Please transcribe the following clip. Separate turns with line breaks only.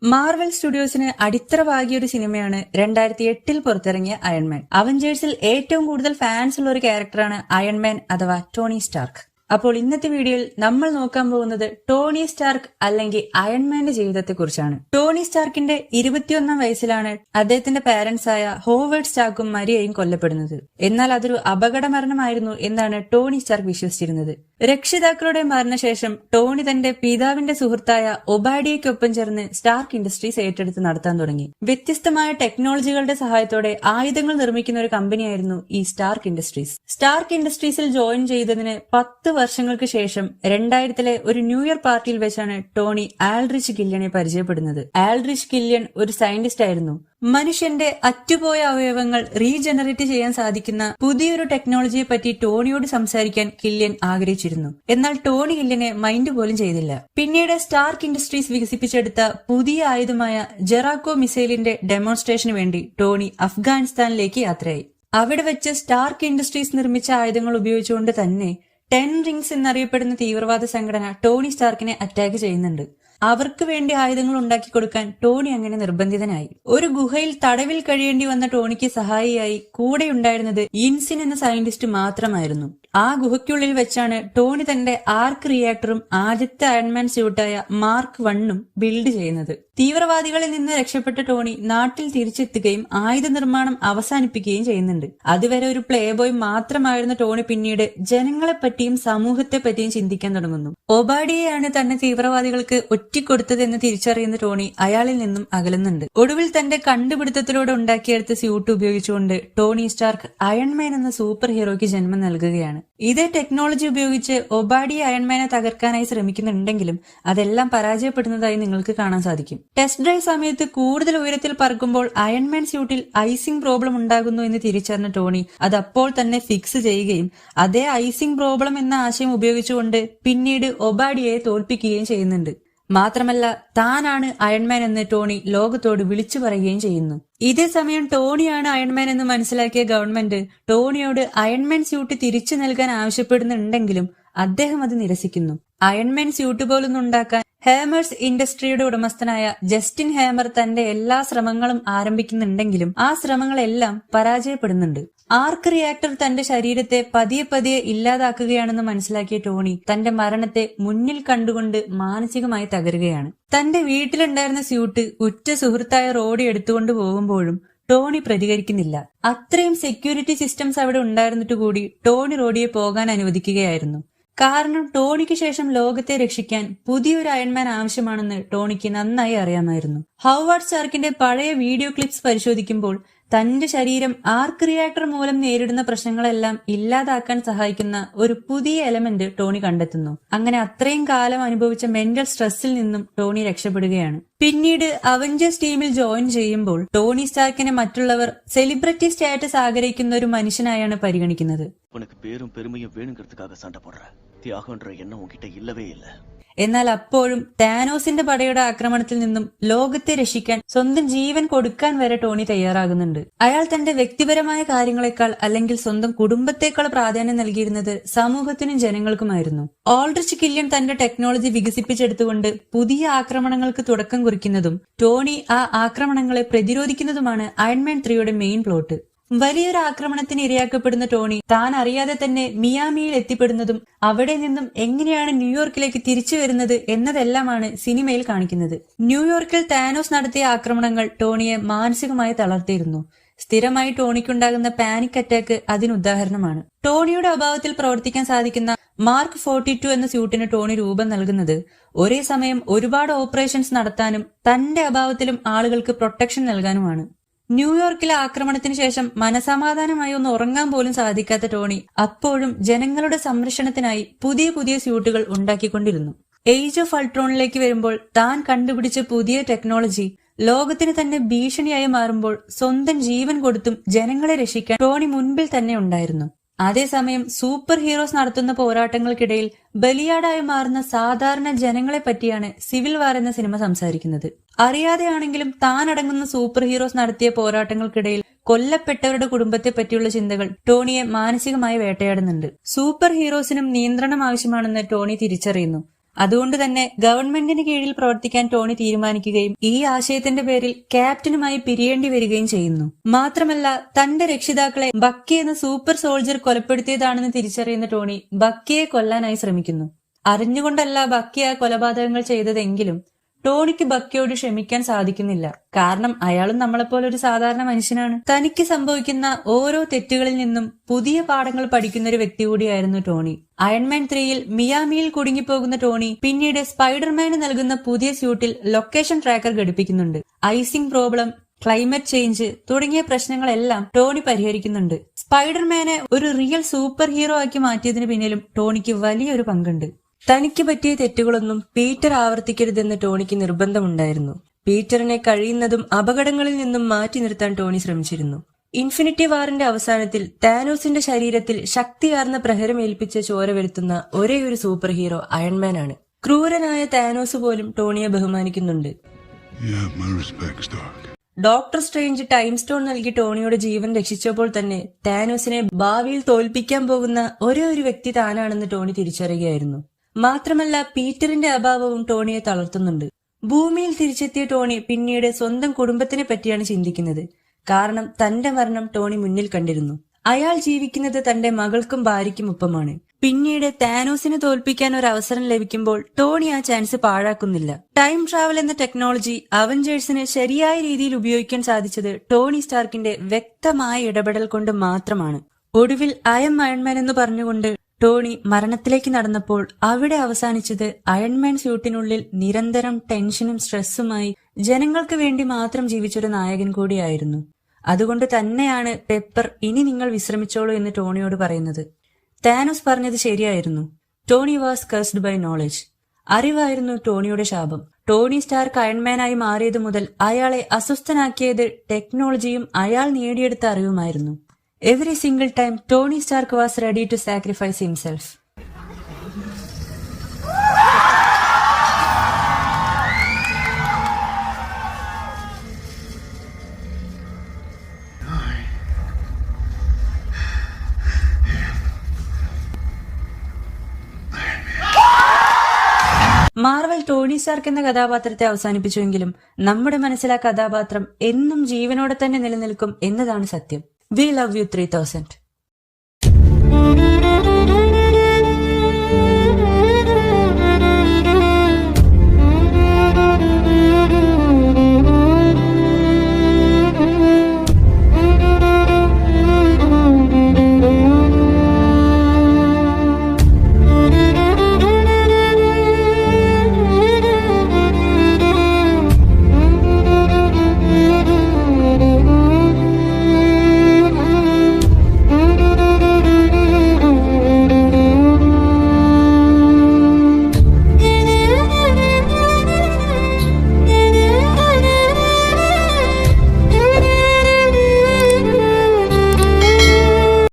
Marvel സ്റ്റുഡിയോസിന് അടിത്തറ പാകിയ ഒരു സിനിമയാണ് 2008 പുറത്തിറങ്ങിയ അയൺമാൻ. അവഞ്ചേഴ്സിൽ ഏറ്റവും കൂടുതൽ ഫാൻസ് ഉള്ള ഒരു ക്യാരക്ടറാണ് അയൺമാൻ അഥവാ ടോണി സ്റ്റാർക്ക്. അപ്പോൾ ഇന്നത്തെ വീഡിയോയിൽ നമ്മൾ നോക്കാൻ പോകുന്നത് ടോണി സ്റ്റാർക്ക് അല്ലെങ്കിൽ അയൺമാന്റെ ജീവിതത്തെക്കുറിച്ചാണ്. ടോണി സ്റ്റാർക്കിന്റെ 21 വയസ്സിലാണ് അദ്ദേഹത്തിന്റെ പാരന്റ്സ് ആയ ഹോവേർഡ് സ്റ്റാർക്കും മരിയയും കൊല്ലപ്പെടുന്നത്. എന്നാൽ അതൊരു അപകട മരണമായിരുന്നു എന്നാണ് ടോണി സ്റ്റാർക്ക് വിശ്വസിച്ചിരുന്നത്. രക്ഷിതാക്കളുടെ മരണശേഷം ടോണി തന്റെ പിതാവിന്റെ സുഹൃത്തായ ഒബാഡിയയ്ക്കൊപ്പം ചേർന്ന് സ്റ്റാർക്ക് ഇൻഡസ്ട്രീസ് ഏറ്റെടുത്ത് നടത്താൻ തുടങ്ങി. വ്യത്യസ്തമായ ടെക്നോളജികളുടെ സഹായത്തോടെ ആയുധങ്ങൾ നിർമ്മിക്കുന്ന ഒരു കമ്പനിയായിരുന്നു ഈ സ്റ്റാർക്ക് ഇൻഡസ്ട്രീസ്. സ്റ്റാർക്ക് ഇൻഡസ്ട്രീസിൽ ജോയിൻ ചെയ്തതിന് 10 വർഷങ്ങൾക്ക് ശേഷം 2000 ഒരു ന്യൂ ഇയർ പാർട്ടിയിൽ വെച്ചാണ് ടോണി ആൽഡ്രിച്ച് കില്യനെ പരിചയപ്പെടുന്നത്. ആൽഡ്രിച്ച് കില്യൻ ഒരു സയന്റിസ്റ്റ് ആയിരുന്നു. മനുഷ്യന്റെ അറ്റുപോയ അവയവങ്ങൾ റീജനറേറ്റ് ചെയ്യാൻ സാധിക്കുന്ന പുതിയൊരു ടെക്നോളജിയെ പറ്റി ടോണിയോട് സംസാരിക്കാൻ കില്യൻ ആഗ്രഹിച്ചിരുന്നു. എന്നാൽ ടോണി കില്യനെ മൈൻഡ് പോലും ചെയ്തില്ല. പിന്നീട് സ്റ്റാർക്ക് ഇൻഡസ്ട്രീസ് വികസിപ്പിച്ചെടുത്ത പുതിയ ആയുധമായ ജെറാക്കോ മിസൈലിന്റെ ഡെമോൺസ്ട്രേഷന് വേണ്ടി ടോണി അഫ്ഗാനിസ്ഥാനിലേക്ക് യാത്രയായി. അവിടെ വെച്ച് സ്റ്റാർക്ക് ഇൻഡസ്ട്രീസ് നിർമ്മിച്ച ആയുധങ്ങൾ ഉപയോഗിച്ചുകൊണ്ട് തന്നെ 10 റിംഗ്സ് എന്നറിയപ്പെടുന്ന തീവ്രവാദ സംഘടന ടോണി സ്റ്റാർക്കിനെ അറ്റാക്ക് ചെയ്യുന്നുണ്ട്. അവർക്ക് വേണ്ടി ആയുധങ്ങൾ ഉണ്ടാക്കി കൊടുക്കാൻ ടോണി അങ്ങനെ നിർബന്ധിതനായി. ഒരു ഗുഹയിൽ തടവിൽ കഴിയേണ്ടി വന്ന ടോണിക്ക് സഹായിയായി കൂടെയുണ്ടായിരുന്നത് ഇൻസിൻ എന്ന സയന്റിസ്റ്റ് മാത്രമായിരുന്നു. ആ ഗുഹയ്ക്കുള്ളിൽ വെച്ചാണ് ടോണി തന്റെ ആർക്ക് റിയാക്ടറും ആദ്യത്തെ അയൺമാൻ സ്യൂട്ടായ മാർക്ക് 1 ബിൽഡ് ചെയ്യുന്നത്. തീവ്രവാദികളിൽ നിന്ന് രക്ഷപ്പെട്ട ടോണി നാട്ടിൽ തിരിച്ചെത്തുകയും ആയുധ നിർമ്മാണം അവസാനിപ്പിക്കുകയും ചെയ്യുന്നുണ്ട്. അതുവരെ ഒരു പ്ലേ ബോയ് മാത്രമായിരുന്ന ടോണി പിന്നീട് ജനങ്ങളെപ്പറ്റിയും സമൂഹത്തെപ്പറ്റിയും ചിന്തിക്കാൻ തുടങ്ങുന്നു. ഒബാഡിയെയാണ് തന്നെ തീവ്രവാദികൾക്ക് ഒറ്റിക്കൊടുത്തതെന്ന് തിരിച്ചറിയുന്ന ടോണി അയാളിൽ നിന്നും അകലുന്നുണ്ട്. ഒടുവിൽ തന്റെ കണ്ടുപിടുത്തത്തിലൂടെ ഉണ്ടാക്കിയെടുത്ത സ്യൂട്ട് ഉപയോഗിച്ചുകൊണ്ട് ടോണി സ്റ്റാർക്ക് അയൺമാൻ എന്ന സൂപ്പർ ഹീറോയ്ക്ക് ജന്മം നൽകുകയാണ്. ഇതേ ടെക്നോളജി ഉപയോഗിച്ച് ഒബാഡിയ അയൺമാനെ തകർക്കാനായി ശ്രമിക്കുന്നുണ്ടെങ്കിലും അതെല്ലാം പരാജയപ്പെടുന്നതായി നിങ്ങൾക്ക് കാണാൻ സാധിക്കും. ടെസ്റ്റ് ഡ്രൈവ് സമയത്ത് കൂടുതൽ ഉയരത്തിൽ പറക്കുമ്പോൾ അയൺമാൻ സ്യൂട്ടിൽ ഐസിംഗ് പ്രോബ്ലം ഉണ്ടാകുന്നു എന്ന് തിരിച്ചറിഞ്ഞ ടോണി അത് അപ്പോൾ തന്നെ ഫിക്സ് ചെയ്യുകയും അതേ ഐസിംഗ് പ്രോബ്ലം എന്ന ആശയം ഉപയോഗിച്ചുകൊണ്ട് പിന്നീട് ഒബാഡിയയെ തോൽപ്പിക്കുകയും ചെയ്യുന്നുണ്ട്. മാത്രമല്ല താനാണ് അയൺമാൻ എന്ന് ടോണി ലോകത്തോട് വിളിച്ചു പറയുകയും ചെയ്യുന്നു. ഇതേ സമയം ടോണിയാണ് അയൺമാൻ എന്ന് മനസ്സിലാക്കിയ ഗവൺമെന്റ് ടോണിയോട് അയൺമാൻ സ്യൂട്ട് തിരിച്ചു നൽകാൻ ആവശ്യപ്പെടുന്നുണ്ടെങ്കിലും അദ്ദേഹം അത് നിരസിക്കുന്നു. അയൺമാൻ സ്യൂട്ട് പോലൊന്നും ഉണ്ടാക്കാൻ ഹേമേഴ്സ് ഇൻഡസ്ട്രിയുടെ ഉടമസ്ഥനായ ജസ്റ്റിൻ ഹേമർ തന്റെ എല്ലാ ശ്രമങ്ങളും ആരംഭിക്കുന്നുണ്ടെങ്കിലും ആ ശ്രമങ്ങളെല്ലാം പരാജയപ്പെടുന്നുണ്ട്. ആർക്ക് റിയാക്ടർ തന്റെ ശരീരത്തെ പതിയെ പതിയെ ഇല്ലാതാക്കുകയാണെന്ന് മനസ്സിലാക്കിയ ടോണി തന്റെ മരണത്തെ മുന്നിൽ കണ്ടുകൊണ്ട് മാനസികമായി തകരുകയാണ്. തന്റെ വീട്ടിലുണ്ടായിരുന്ന സ്യൂട്ട് ഉറ്റ സുഹൃത്തായ റോഡി എടുത്തുകൊണ്ട് പോകുമ്പോഴും ടോണി പ്രതികരിക്കുന്നില്ല. അത്രയും സെക്യൂരിറ്റി സിസ്റ്റംസ് അവിടെ ഉണ്ടായിരുന്നിട്ട് കൂടി ടോണി റോഡിയെ പോകാൻ അനുവദിക്കുകയായിരുന്നു. കാരണം ടോണിക്ക് ശേഷം ലോകത്തെ രക്ഷിക്കാൻ പുതിയൊരു അയൺമാൻ ആവശ്യമാണെന്ന് ടോണിക്ക് നന്നായി അറിയാമായിരുന്നു. ഹോവാർഡ് സ്റ്റാർക്കിന്റെ പഴയ വീഡിയോ ക്ലിപ്സ് പരിശോധിക്കുമ്പോൾ തന്റെ ശരീരം ആർക്ക് റിയാക്ടർ മൂലം നേരിടുന്ന പ്രശ്നങ്ങളെല്ലാം ഇല്ലാതാക്കാൻ സഹായിക്കുന്ന ഒരു പുതിയ എലമെന്റ് ടോണി കണ്ടെത്തുന്നു. അങ്ങനെ അത്രയും കാലം അനുഭവിച്ച മെന്റൽ സ്ട്രെസ്സിൽ നിന്നും ടോണി രക്ഷപ്പെടുകയാണ്. പിന്നീട് അവഞ്ചേഴ്സ് ടീമിൽ ജോയിൻ ചെയ്യുമ്പോൾ ടോണി സ്റ്റാർക്കിനെ മറ്റുള്ളവർ സെലിബ്രിറ്റി സ്റ്റാറ്റസ് ആഗ്രഹിക്കുന്ന ഒരു മനുഷ്യനായാണ് പരിഗണിക്കുന്നത്. എന്നാൽ അപ്പോഴും താനോസിന്റെ പടയുടെ ആക്രമണത്തിൽ നിന്നും ലോകത്തെ രക്ഷിക്കാൻ സ്വന്തം ജീവൻ കൊടുക്കാൻ വരെ ടോണി തയ്യാറാകുന്നുണ്ട്. അയാൾ തന്റെ വ്യക്തിപരമായ കാര്യങ്ങളെക്കാൾ അല്ലെങ്കിൽ സ്വന്തം കുടുംബത്തെക്കാൾ പ്രാധാന്യം നൽകിയിരുന്നത് സമൂഹത്തിനും ജനങ്ങൾക്കുമായിരുന്നു. ആൾഡ്രിച്ച് കില്യൻ തന്റെ ടെക്നോളജി വികസിപ്പിച്ചെടുത്തുകൊണ്ട് പുതിയ ആക്രമണങ്ങൾക്ക് തുടക്കം കുറിക്കുന്നതും ടോണി ആ ആക്രമണങ്ങളെ പ്രതിരോധിക്കുന്നതുമാണ് അയൺമാൻ 3യുടെ മെയിൻ പ്ലോട്ട്. വലിയൊരു ആക്രമണത്തിന് ഇരയാക്കപ്പെടുന്ന ടോണി താൻ അറിയാതെ തന്നെ മിയാമിയിൽ എത്തിപ്പെടുന്നതും അവിടെ നിന്നും എങ്ങനെയാണ് ന്യൂയോർക്കിലേക്ക് തിരിച്ചു വരുന്നത് എന്നതെല്ലാമാണ് സിനിമയിൽ കാണിക്കുന്നത്. ന്യൂയോർക്കിൽ താനോസ് നടത്തിയ ആക്രമണങ്ങൾ ടോണിയെ മാനസികമായി തളർത്തിയിരുന്നു. സ്ഥിരമായി ടോണിക്കുണ്ടാകുന്ന പാനിക് അറ്റാക്ക് അതിനുദാഹരണമാണ്. ടോണിയുടെ അഭാവത്തിൽ പ്രവർത്തിക്കാൻ സാധിക്കുന്ന മാർക്ക് 42 എന്ന സ്യൂട്ടിന് ടോണി രൂപം നൽകുന്നത് ഒരേ സമയം ഒരുപാട് ഓപ്പറേഷൻസ് നടത്താനും തന്റെ അഭാവത്തിലും ആളുകൾക്ക് പ്രൊട്ടക്ഷൻ നൽകാനുമാണ്. ന്യൂയോർക്കിലെ ആക്രമണത്തിന് ശേഷം മനസമാധാനമായി ഒന്ന് ഉറങ്ങാൻ പോലും സാധിക്കാത്ത ടോണി അപ്പോഴും ജനങ്ങളുടെ സംരക്ഷണത്തിനായി പുതിയ പുതിയ സ്യൂട്ടുകൾ ഉണ്ടാക്കിക്കൊണ്ടിരുന്നു. ഏജ് ഓഫ് അൾട്രോണിലേക്ക് വരുമ്പോൾ താൻ കണ്ടുപിടിച്ച പുതിയ ടെക്നോളജി ലോകത്തിന് തന്നെ ഭീഷണിയായി മാറുമ്പോൾ സ്വന്തം ജീവൻ കൊടുത്തും ജനങ്ങളെ രക്ഷിക്കാൻ ടോണി മുൻപിൽ തന്നെ ഉണ്ടായിരുന്നു. അതേസമയം സൂപ്പർ ഹീറോസ് നടത്തുന്ന പോരാട്ടങ്ങൾക്കിടയിൽ ബലിയാടായി മാറുന്ന സാധാരണ ജനങ്ങളെ പറ്റിയാണ് സിവിൽ വാർ എന്ന സിനിമ സംസാരിക്കുന്നത്. അറിയാതെയാണെങ്കിലും താൻ അടങ്ങുന്ന സൂപ്പർ ഹീറോസ് നടത്തിയ പോരാട്ടങ്ങൾക്കിടയിൽ കൊല്ലപ്പെട്ടവരുടെ കുടുംബത്തെ പറ്റിയുള്ള ചിന്തകൾ ടോണിയെ മാനസികമായി വേട്ടയാടുന്നുണ്ട്. സൂപ്പർ ഹീറോസിനും നിയന്ത്രണം ആവശ്യമാണെന്ന് ടോണി തിരിച്ചറിയുന്നു. അതുകൊണ്ട് തന്നെ ഗവൺമെന്റിന് കീഴിൽ പ്രവർത്തിക്കാൻ ടോണി തീരുമാനിക്കുകയും ഈ ആശയത്തിന്റെ പേരിൽ ക്യാപ്റ്റനുമായി പിരിയേണ്ടി വരികയും ചെയ്യുന്നു. മാത്രമല്ല തന്റെ രക്ഷിതാക്കളെ ബക്കി എന്ന സൂപ്പർ സോൾജർ കൊലപ്പെടുത്തിയതാണെന്ന് തിരിച്ചറിയുന്ന ടോണി ബക്കിയെ കൊല്ലാനായി ശ്രമിക്കുന്നു. അറിഞ്ഞുകൊണ്ടല്ല ബക്കി ആ കൊലപാതകങ്ങൾ ചെയ്തതെങ്കിലും ടോണിക്ക് ബക്കിയോട് ക്ഷമിക്കാൻ സാധിക്കുന്നില്ല. കാരണം അയാളും നമ്മളെപ്പോലെ ഒരു സാധാരണ മനുഷ്യനാണ്. തനിക്ക് സംഭവിക്കുന്ന ഓരോ തെറ്റുകളിൽ നിന്നും പുതിയ പാഠങ്ങൾ പഠിക്കുന്ന ഒരു വ്യക്തി കൂടിയായിരുന്നു ടോണി. അയൺമാൻ 3യിൽ മിയാമിയിൽ കുടുങ്ങിപ്പോകുന്ന ടോണി പിന്നീട് സ്പൈഡർമാന് നൽകുന്ന പുതിയ സ്യൂട്ടിൽ ലൊക്കേഷൻ ട്രാക്കർ ഘടിപ്പിക്കുന്നുണ്ട്. ഐസിംഗ് പ്രോബ്ലം, ക്ലൈമറ്റ് ചേഞ്ച് തുടങ്ങിയ പ്രശ്നങ്ങളെല്ലാം ടോണി പരിഹരിക്കുന്നുണ്ട്. സ്പൈഡർമാനെ ഒരു റിയൽ സൂപ്പർ ഹീറോ ആക്കി മാറ്റിയതിന് പിന്നിലും ടോണിക്ക് വലിയൊരു പങ്കുണ്ട്. തനിക്ക് പറ്റിയ തെറ്റുകളൊന്നും പീറ്റർ ആവർത്തിക്കരുതെന്ന് ടോണിക്ക് നിർബന്ധമുണ്ടായിരുന്നു. പീറ്ററിനെ കഴിയുന്നതും അപകടങ്ങളിൽ നിന്നും മാറ്റി നിർത്താൻ ടോണി ശ്രമിച്ചിരുന്നു. ഇൻഫിനിറ്റി വാറിന്റെ അവസാനത്തിൽ താനോസിന്റെ ശരീരത്തിൽ ശക്തിയാർന്ന പ്രഹരമേൽപ്പിച്ച ചോര വരുത്തുന്ന ഒരേയൊരു സൂപ്പർ ഹീറോ അയൺമാൻ ആണ്. ക്രൂരനായ താനോസ് പോലും ടോണിയെ ബഹുമാനിക്കുന്നുണ്ട്. ഡോക്ടർ സ്ട്രേഞ്ച് ടൈം സ്റ്റോൺ നൽകി ടോണിയുടെ ജീവൻ രക്ഷിച്ചപ്പോൾ തന്നെ താനോസിനെ ഭാവിയിൽ തോൽപ്പിക്കാൻ പോകുന്ന ഒരേ ഒരു വ്യക്തി താനാണെന്ന് ടോണി തിരിച്ചറിയുകയായിരുന്നു. മാത്രമല്ല പീറ്ററിന്റെ അഭാവവും ടോണിയെ തളർത്തുന്നുണ്ട്. ഭൂമിയിൽ തിരിച്ചെത്തിയ ടോണി പിന്നീട് സ്വന്തം കുടുംബത്തിനെ പറ്റിയാണ് ചിന്തിക്കുന്നത്. കാരണം തന്റെ മരണം ടോണി മുന്നിൽ കണ്ടിരുന്നു. അയാൾ ജീവിക്കുന്നത് തന്റെ മകൾക്കും ഭാര്യയ്ക്കും ഒപ്പമാണ്. പിന്നീട് താനോസിനെ തോൽപ്പിക്കാൻ ഒരു അവസരം ലഭിക്കുമ്പോൾ ടോണി ആ ചാൻസ് പാഴാക്കുന്നില്ല. ടൈം ട്രാവൽ എന്ന ടെക്നോളജി അവഞ്ചേഴ്സിന് ശരിയായ രീതിയിൽ ഉപയോഗിക്കാൻ സാധിച്ചത് ടോണി സ്റ്റാർക്കിന്റെ വ്യക്തമായ ഇടപെടൽ കൊണ്ട് മാത്രമാണ്. ഒടുവിൽ ഐ എം അയൺമാൻ എന്ന് പറഞ്ഞുകൊണ്ട് ടോണി മരണത്തിലേക്ക് നടന്നപ്പോൾ അവിടെ അവസാനിച്ചത് അയൺമാൻ സ്യൂട്ടിനുള്ളിൽ നിരന്തരം ടെൻഷനും സ്ട്രെസ്സുമായി ജനങ്ങൾക്ക് വേണ്ടി മാത്രം ജീവിച്ചൊരു നായകൻ കൂടിയായിരുന്നു. അതുകൊണ്ട് തന്നെയാണ് പെപ്പർ ഇനി നിങ്ങൾ വിശ്രമിച്ചോളൂ എന്ന് ടോണിയോട് പറയുന്നത്. താനോസ് പറഞ്ഞത് ശരിയായിരുന്നു. Tony was cursed by knowledge. അറിവായിരുന്നു ടോണിയുടെ ശാപം. ടോണി സ്റ്റാർക്ക് അയൺമാനായി മാറിയത് മുതൽ അയാളെ അസ്വസ്ഥനാക്കിയത് ടെക്നോളജിയും അയാൾ നേടിയെടുത്ത അറിവുമായിരുന്നു. Every single time, Tony Stark was ready to sacrifice himself. Marvel Tony Stark എന്ന കഥാപാത്രത്തെ അവസാനിപ്പിച്ചുവെങ്കിലും നമ്മുടെ മനസ്സിൽ ആ കഥാപാത്രം എന്നും ജീവനോടെ തന്നെ നിലനിൽക്കും എന്നതാണ് സത്യം. We love you 3000.